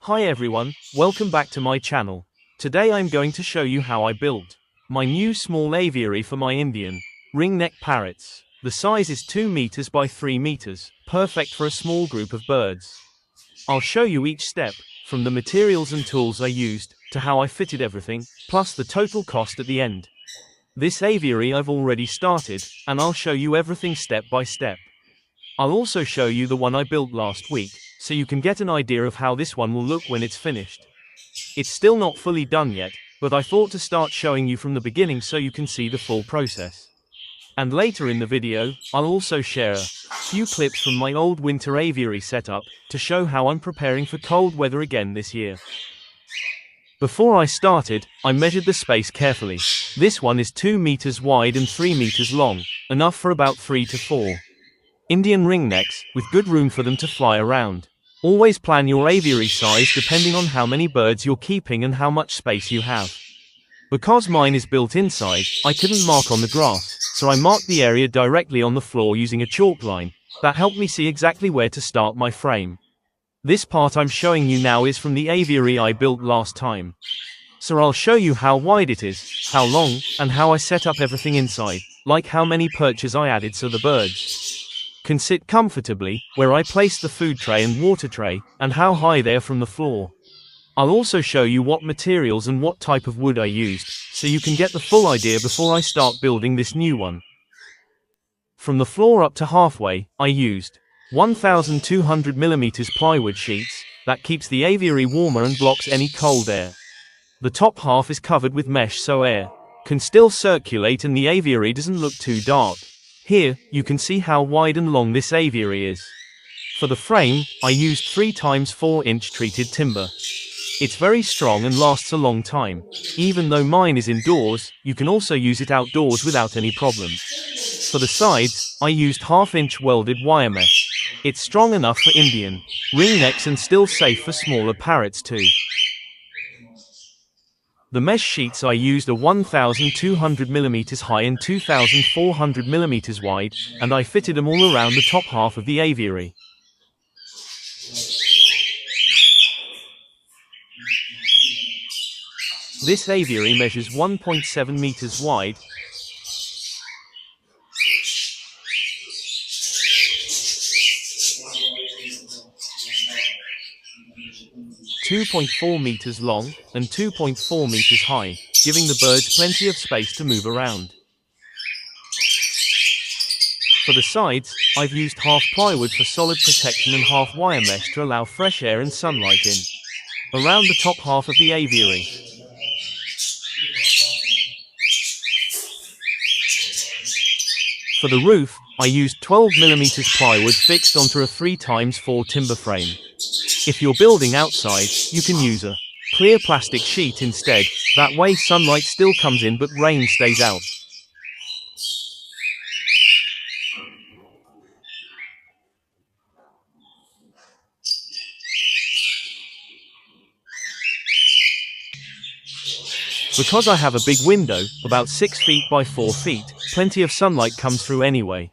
Hi everyone, welcome back to my channel. Today I'm going to show you how I built my new small aviary for my Indian ringneck parrots. The size is 2 meters by 3 meters, perfect for a small group of birds. I'll show you each step, from the materials and tools I used, to how I fitted everything, plus the total cost at the end. This aviary I've already started, and I'll show you everything step by step. I'll also show you the one I built last week, so you can get an idea of how this one will look when it's finished. It's still not fully done yet, but I thought to start showing you from the beginning so you can see the full process. And later in the video, I'll also share a few clips from my old winter aviary setup, to show how I'm preparing for cold weather again this year. Before I started, I measured the space carefully. This one is 2 meters wide and 3 meters long, enough for about 3 to 4 Indian ringnecks, with good room for them to fly around. Always plan your aviary size depending on how many birds you're keeping and how much space you have. Because mine is built inside, I couldn't mark on the grass, so I marked the area directly on the floor using a chalk line. That helped me see exactly where to start my frame. This part I'm showing you now is from the aviary I built last time. So I'll show you how wide it is, how long, and how I set up everything inside, like how many perches I added so the birds can sit comfortably, where I placed the food tray and water tray, and how high they are from the floor. I'll also show you what materials and what type of wood I used, so you can get the full idea before I start building this new one. From the floor up to halfway, I used 1200 mm plywood sheets, that keeps the aviary warmer and blocks any cold air. The top half is covered with mesh so air can still circulate and the aviary doesn't look too dark. Here, you can see how wide and long this aviary is. For the frame, I used 3 x 4 inch treated timber. It's very strong and lasts a long time. Even though mine is indoors, you can also use it outdoors without any problem. For the sides, I used 1/2 inch welded wire mesh. It's strong enough for Indian ringnecks and still safe for smaller parrots too. The mesh sheets I used are 1200 mm high and 2400 mm wide, and I fitted them all around the top half of the aviary. This aviary measures 1.7 meters wide, 2.4 meters long, and 2.4 meters high, giving the birds plenty of space to move around. For the sides, I've used half plywood for solid protection and half wire mesh to allow fresh air and sunlight in. Around the top half of the aviary. For the roof, I used 12 mm plywood fixed onto a 3 x 4 timber frame. If you're building outside, you can use a clear plastic sheet instead, that way sunlight still comes in but rain stays out. Because I have a big window, about 6 feet by 4 feet, plenty of sunlight comes through anyway.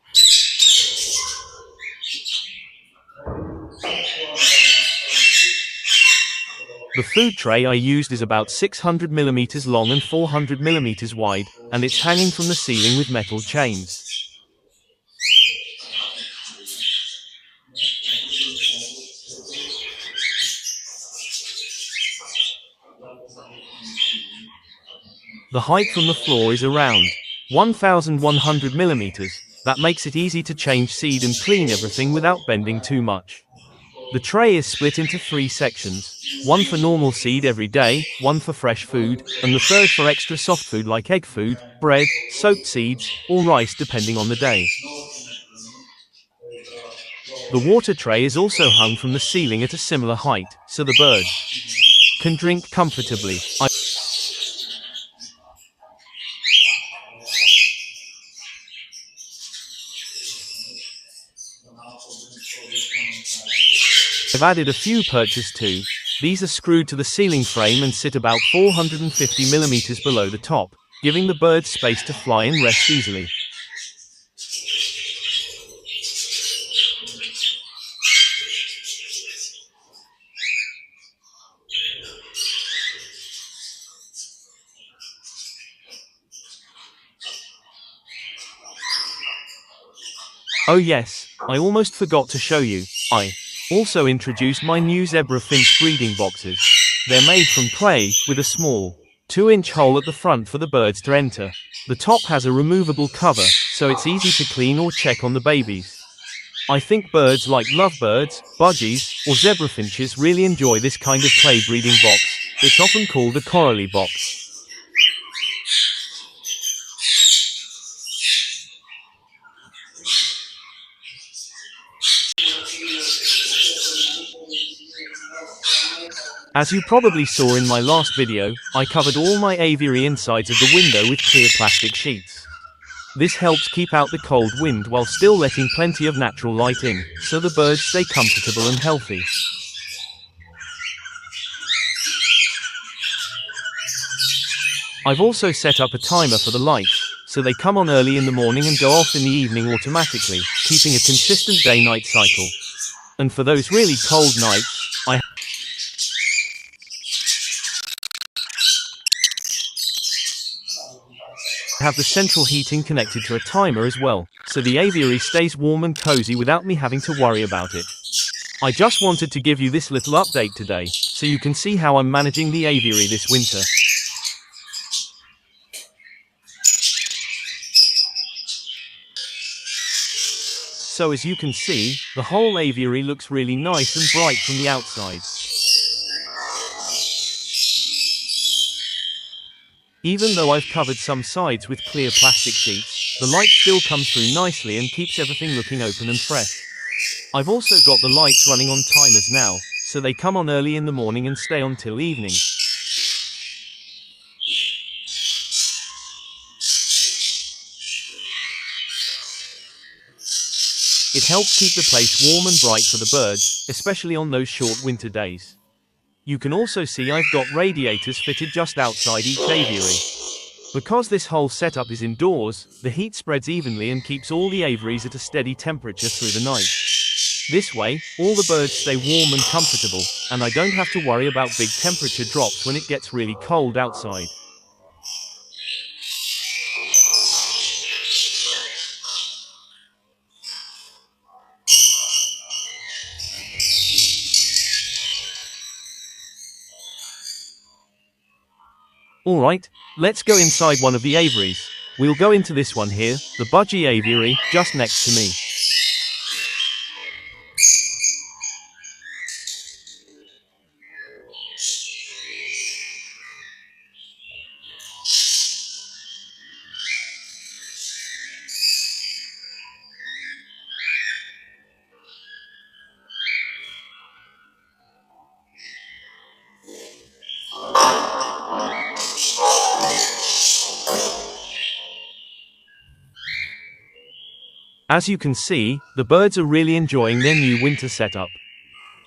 The food tray I used is about 600 mm long and 400 mm wide, and it's hanging from the ceiling with metal chains. The height from the floor is around 1100 mm, that makes it easy to change seed and clean everything without bending too much. The tray is split into 3 sections, one for normal seed every day, one for fresh food, and the third for extra soft food like egg food, bread, soaked seeds, or rice depending on the day. The water tray is also hung from the ceiling at a similar height, so the birds can drink comfortably. I've added a few perches too. These are screwed to the ceiling frame and sit about 450 mm below the top, giving the birds space to fly and rest easily. Oh yes, I almost forgot to show you. I also introduced my new zebra finch breeding boxes. They're made from clay, with a small 2-inch hole at the front for the birds to enter. The top has a removable cover, so it's easy to clean or check on the babies. I think birds like lovebirds, budgies, or zebra finches really enjoy this kind of clay breeding box. It's often called a corally box. As you probably saw in my last video, I covered all my aviary insides of the window with clear plastic sheets. This helps keep out the cold wind while still letting plenty of natural light in, so the birds stay comfortable and healthy. I've also set up a timer for the lights, so they come on early in the morning and go off in the evening automatically, keeping a consistent day-night cycle. And for those really cold nights, I have the central heating connected to a timer as well, so the aviary stays warm and cozy without me having to worry about it. I just wanted to give you this little update today, so you can see how I'm managing the aviary this winter. So as you can see, the whole aviary looks really nice and bright from the outside. Even though I've covered some sides with clear plastic sheets, the light still comes through nicely and keeps everything looking open and fresh. I've also got the lights running on timers now, so they come on early in the morning and stay on till evening. It helps keep the place warm and bright for the birds, especially on those short winter days. You can also see I've got radiators fitted just outside each aviary. Because this whole setup is indoors, the heat spreads evenly and keeps all the aviaries at a steady temperature through the night. This way, all the birds stay warm and comfortable, and I don't have to worry about big temperature drops when it gets really cold outside. Alright, let's go inside one of the aviaries. We'll go into this one here, the budgie aviary, just next to me. As you can see, the birds are really enjoying their new winter setup.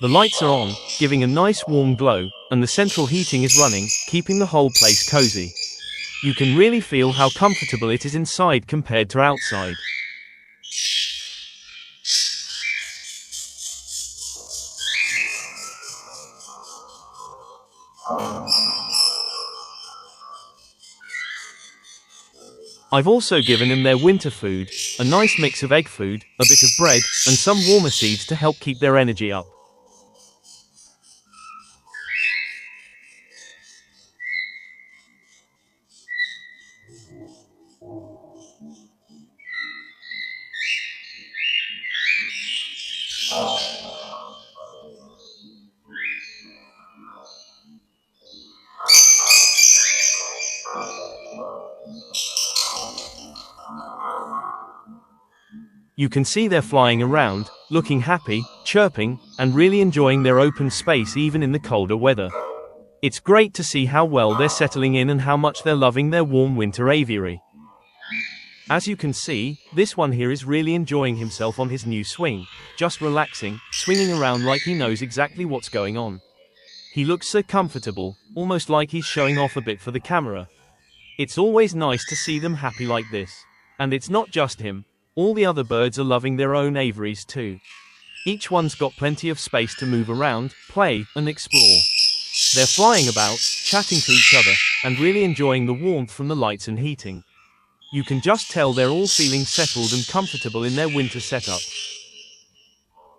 The lights are on, giving a nice warm glow, and the central heating is running, keeping the whole place cozy. You can really feel how comfortable it is inside compared to outside. I've also given them their winter food, a nice mix of egg food, a bit of bread, and some warmer seeds to help keep their energy up. You can see they're flying around, looking happy, chirping, and really enjoying their open space even in the colder weather. It's great to see how well they're settling in and how much they're loving their warm winter aviary. As you can see, this one here is really enjoying himself on his new swing, just relaxing, swinging around like he knows exactly what's going on. He looks so comfortable, almost like he's showing off a bit for the camera. It's always nice to see them happy like this. And it's not just him. All the other birds are loving their own aviaries too. Each one's got plenty of space to move around, play, and explore. They're flying about, chatting to each other, and really enjoying the warmth from the lights and heating. You can just tell they're all feeling settled and comfortable in their winter setup.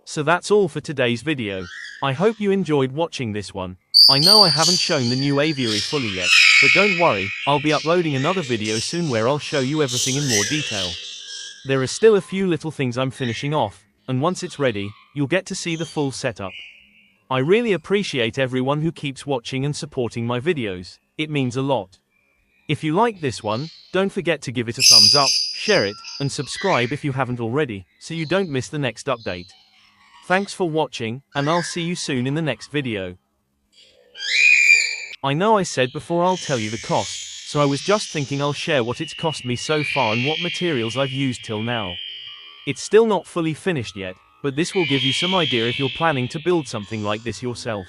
So that's all for today's video. I hope you enjoyed watching this one. I know I haven't shown the new aviary fully yet, but don't worry, I'll be uploading another video soon where I'll show you everything in more detail. There are still a few little things I'm finishing off, and once it's ready, you'll get to see the full setup. I really appreciate everyone who keeps watching and supporting my videos. It means a lot. If you like this one, don't forget to give it a thumbs up, share it, and subscribe if you haven't already, so you don't miss the next update. Thanks for watching, and I'll see you soon in the next video. I know I said before I'll tell you the cost, so I was just thinking I'll share what it's cost me so far and what materials I've used till now. It's still not fully finished yet, but this will give you some idea if you're planning to build something like this yourself.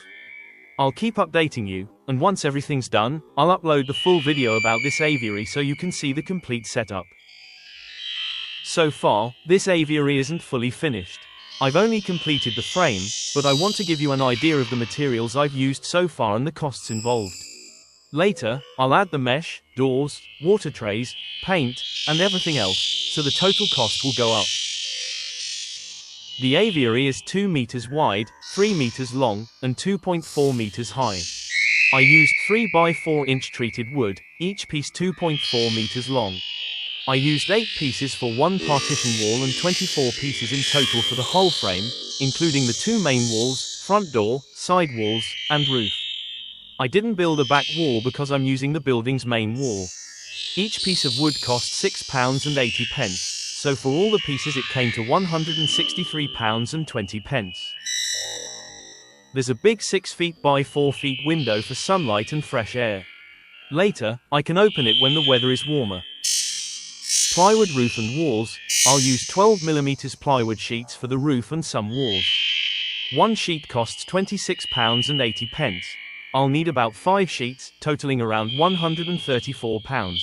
I'll keep updating you, and once everything's done, I'll upload the full video about this aviary so you can see the complete setup. So far, this aviary isn't fully finished. I've only completed the frame, but I want to give you an idea of the materials I've used so far and the costs involved. Later, I'll add the mesh, doors, water trays, paint, and everything else, so the total cost will go up. The aviary is 2 meters wide, 3 meters long, and 2.4 meters high. I used 3 by 4 inch treated wood, each piece 2.4 meters long. I used 8 pieces for one partition wall and 24 pieces in total for the whole frame, including the 2 main walls, front door, side walls, and roof. I didn't build a back wall because I'm using the building's main wall. Each piece of wood cost £6.80, so for all the pieces it came to £163.20. There's a big 6 feet by 4 feet window for sunlight and fresh air. Later, I can open it when the weather is warmer. Plywood roof and walls, I'll use 12mm plywood sheets for the roof and some walls. One sheet costs £26.80. I'll need about 5 sheets, totaling around £134.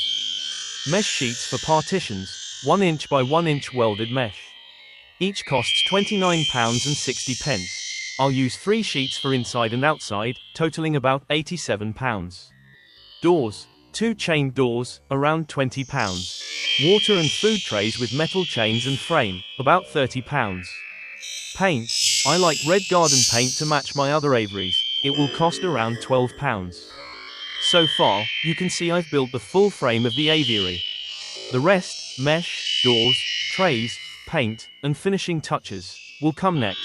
Mesh sheets for partitions, 1 inch by 1 inch welded mesh. Each costs £29.60. I'll use 3 sheets for inside and outside, totaling about £87. Doors, 2 chain doors, around £20. Water and food trays with metal chains and frame, about £30. Paint, I like red garden paint to match my other aviaries. It will cost around £12. So far, you can see I've built the full frame of the aviary. The rest, mesh, doors, trays, paint, and finishing touches, will come next.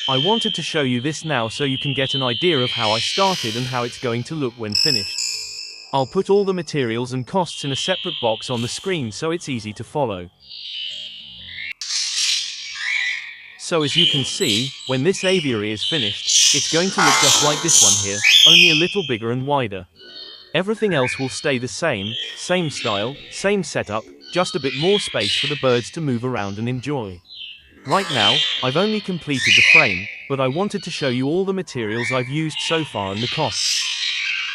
I wanted to show you this now so you can get an idea of how I started and how it's going to look when finished. I'll put all the materials and costs in a separate box on the screen so it's easy to follow. So as you can see, when this aviary is finished, it's going to look just like this one here, only a little bigger and wider. Everything else will stay the same style, same setup, just a bit more space for the birds to move around and enjoy. Right now, I've only completed the frame, but I wanted to show you all the materials I've used so far and the costs.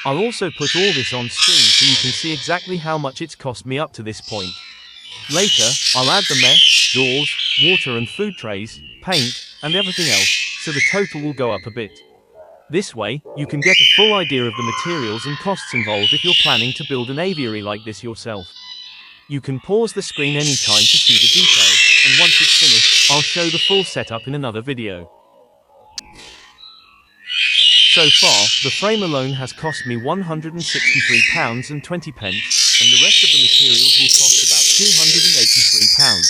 I'll also put all this on screen so you can see exactly how much it's cost me up to this point. Later, I'll add the mesh, doors, water and food trays, paint, and everything else, so the total will go up a bit. This way, you can get a full idea of the materials and costs involved if you're planning to build an aviary like this yourself. You can pause the screen anytime to see the details, and once it's finished, I'll show the full setup in another video. So far, the frame alone has cost me £163.20, and the rest of the materials will cost about £283.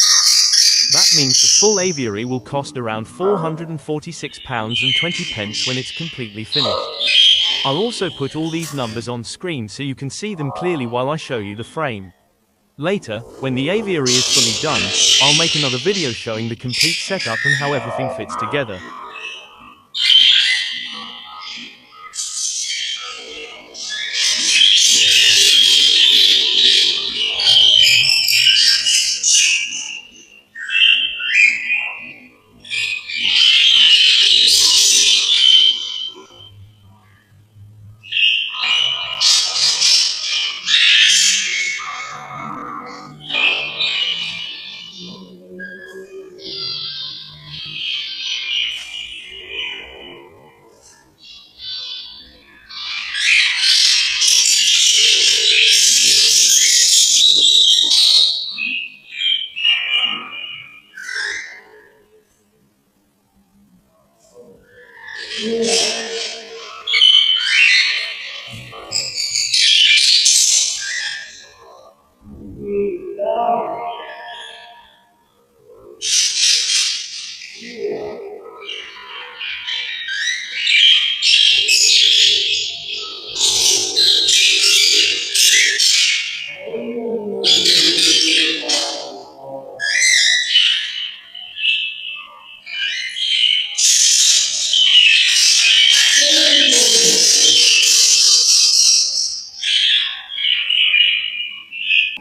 That means the full aviary will cost around £446.20 when it's completely finished. I'll also put all these numbers on screen so you can see them clearly while I show you the frame. Later, when the aviary is fully done, I'll make another video showing the complete setup and how everything fits together.